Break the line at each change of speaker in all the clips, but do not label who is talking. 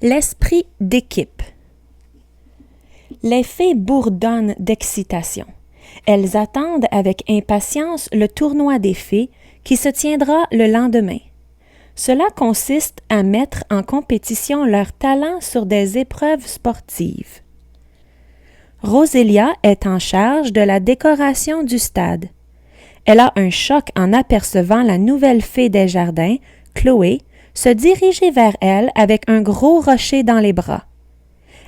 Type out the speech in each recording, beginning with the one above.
L'esprit d'équipe. Les fées bourdonnent d'excitation. Elles attendent avec impatience le tournoi des fées qui se tiendra le lendemain. Cela consiste à mettre en compétition leurs talents sur des épreuves sportives. Rosélia est en charge de la décoration du stade. Elle a un choc en apercevant la nouvelle fée des jardins, Chloé, se diriger vers elle avec un gros rocher dans les bras.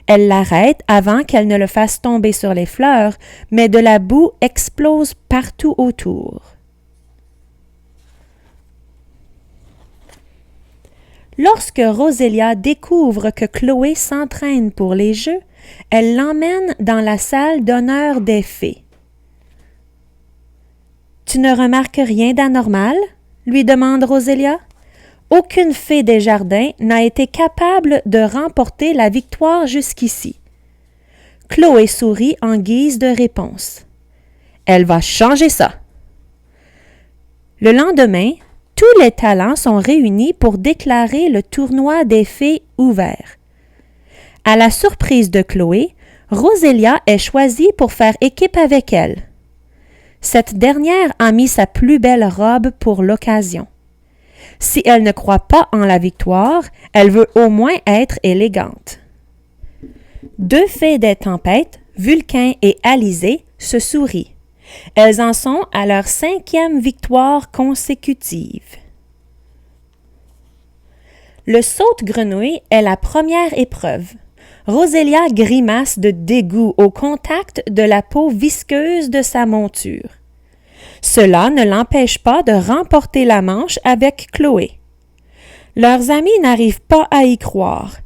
Elle l'arrête avant qu'elle ne le fasse tomber sur les fleurs, mais de la boue explose partout autour. Lorsque Rosélia découvre que Chloé s'entraîne pour les jeux, elle l'emmène dans la salle d'honneur des fées. « Tu ne remarques rien d'anormal? » lui demande Rosélia. Aucune fée des jardins n'a été capable de remporter la victoire jusqu'ici. Chloé sourit en guise de réponse. Elle va changer ça. Le lendemain, tous les talents sont réunis pour déclarer le tournoi des fées ouvert. À la surprise de Chloé, Rosélia est choisie pour faire équipe avec elle. Cette dernière a mis sa plus belle robe pour l'occasion. Si elle ne croit pas en la victoire, elle veut au moins être élégante. Deux fées des tempêtes, Vulcain et Alizée, se sourient. Elles en sont à leur 5e victoire consécutive. Le saute-grenouille est la première épreuve. Rosélia grimace de dégoût au contact de la peau visqueuse de sa monture. Cela ne l'empêche pas de remporter la manche avec Chloé. Leurs amis n'arrivent pas à y croire.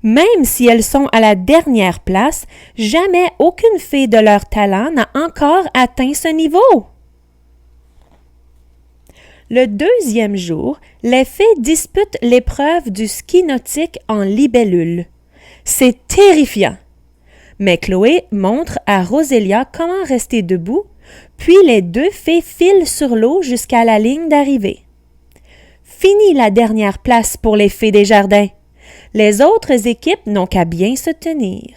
Même si elles sont à la dernière place, jamais aucune fée de leur talent n'a encore atteint ce niveau. Le 2e jour, les fées disputent l'épreuve du ski nautique en libellule. C'est terrifiant. Mais Chloé montre à Rosélia comment rester debout, puis les deux fées filent sur l'eau jusqu'à la ligne d'arrivée. Fini la dernière place pour les fées des jardins. Les autres équipes n'ont qu'à bien se tenir.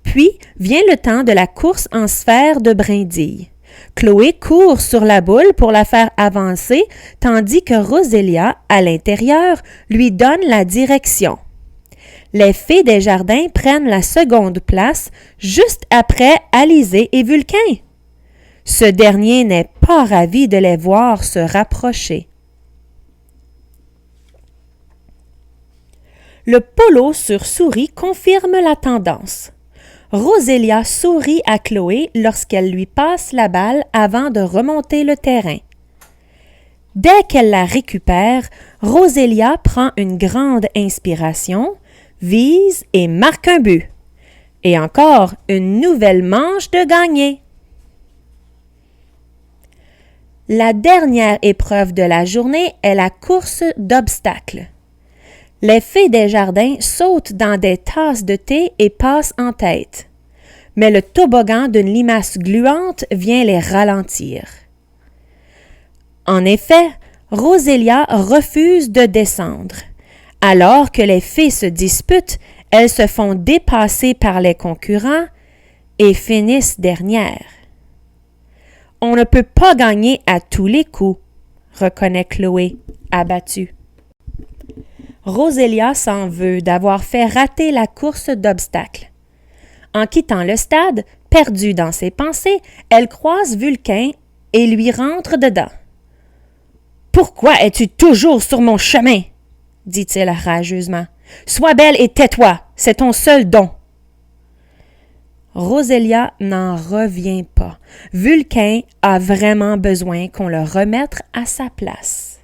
Puis vient le temps de la course en sphère de brindilles. Chloé court sur la boule pour la faire avancer, tandis que Rosélia, à l'intérieur, lui donne la direction. Les fées des jardins prennent la seconde place, juste après Alizée et Vulcain. Ce dernier n'est pas ravi de les voir se rapprocher. Le polo sur souris confirme la tendance. Rosélia sourit à Chloé lorsqu'elle lui passe la balle avant de remonter le terrain. Dès qu'elle la récupère, Rosélia prend une grande inspiration, vise et marque un but. Et encore une nouvelle manche de gagné. La dernière épreuve de la journée est la course d'obstacles. Les fées des jardins sautent dans des tasses de thé et passent en tête. Mais le toboggan d'une limace gluante vient les ralentir. En effet, Rosélia refuse de descendre. Alors que les fées se disputent, elles se font dépasser par les concurrents et finissent dernières. On ne peut pas gagner à tous les coups, reconnaît Chloé, abattue. Rosélia s'en veut d'avoir fait rater la course d'obstacles. En quittant le stade, perdue dans ses pensées, elle croise Vulcain et lui rentre dedans. « Pourquoi es-tu toujours sur mon chemin? » dit-il rageusement. « Sois belle et tais-toi, c'est ton seul don. » Rosélia n'en revient pas. Vulcain a vraiment besoin qu'on le remette à sa place.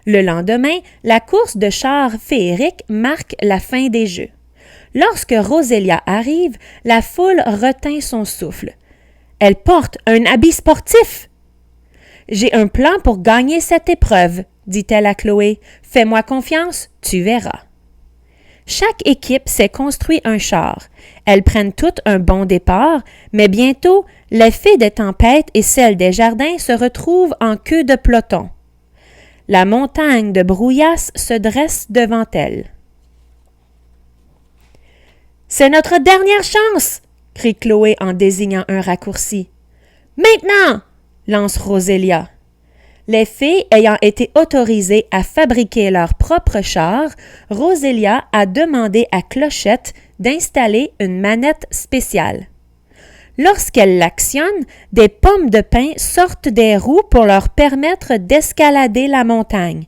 Le lendemain, la course de chars féeriques marque la fin des jeux. Lorsque Rosélia arrive, la foule retint son souffle. Elle porte un habit sportif. « J'ai un plan pour gagner cette épreuve, » dit-elle à Chloé. « Fais-moi confiance, tu verras. » Chaque équipe s'est construit un char. Elles prennent toutes un bon départ, mais bientôt, les fées des tempêtes et celles des jardins se retrouvent en queue de peloton. La montagne de brouillasse se dresse devant elles. « C'est notre dernière chance! » crie Chloé en désignant un raccourci. « Maintenant! » lance Rosélia. Les filles ayant été autorisées à fabriquer leur propre char, Rosélia a demandé à Clochette d'installer une manette spéciale. Lorsqu'elle l'actionne, des pommes de pin sortent des roues pour leur permettre d'escalader la montagne.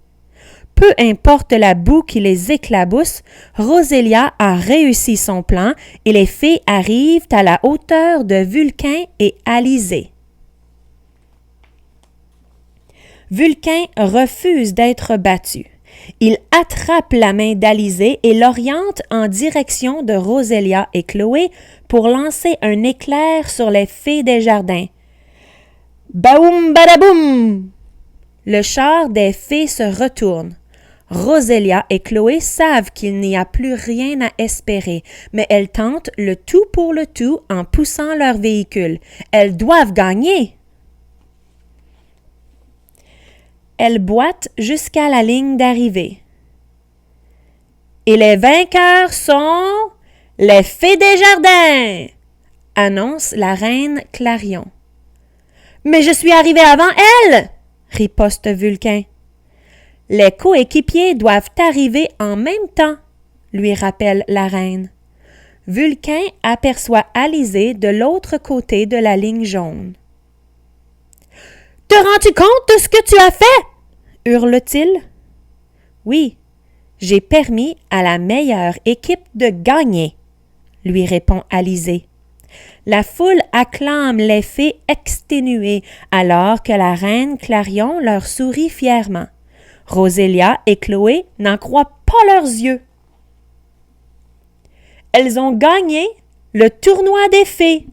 Peu importe la boue qui les éclabousse, Rosélia a réussi son plan et les filles arrivent à la hauteur de Vulcain et Alizée. Vulcain refuse d'être battu. Il attrape la main d'Alizée et l'oriente en direction de Rosélia et Chloé pour lancer un éclair sur les filles des jardins. Baoum badaboum! Le char des filles se retourne. Rosélia et Chloé savent qu'il n'y a plus rien à espérer, mais elles tentent le tout pour le tout en poussant leur véhicule. Elles doivent gagner! Elles boitent jusqu'à la ligne d'arrivée. Et les vainqueurs sont les Fées des Jardins, annonce la reine Clarion. Mais je suis arrivée avant elles, riposte Vulcain. Les coéquipiers doivent arriver en même temps, lui rappelle la reine. Vulcain aperçoit Alizée de l'autre côté de la ligne jaune. Te rends-tu compte de ce que tu as fait? Hurle-t-il. Oui, j'ai permis à la meilleure équipe de gagner, lui répond Alizée. La foule acclame les fées exténuées alors que la reine Clarion leur sourit fièrement. Rosélia et Chloé n'en croient pas leurs yeux. Elles ont gagné le tournoi des fées,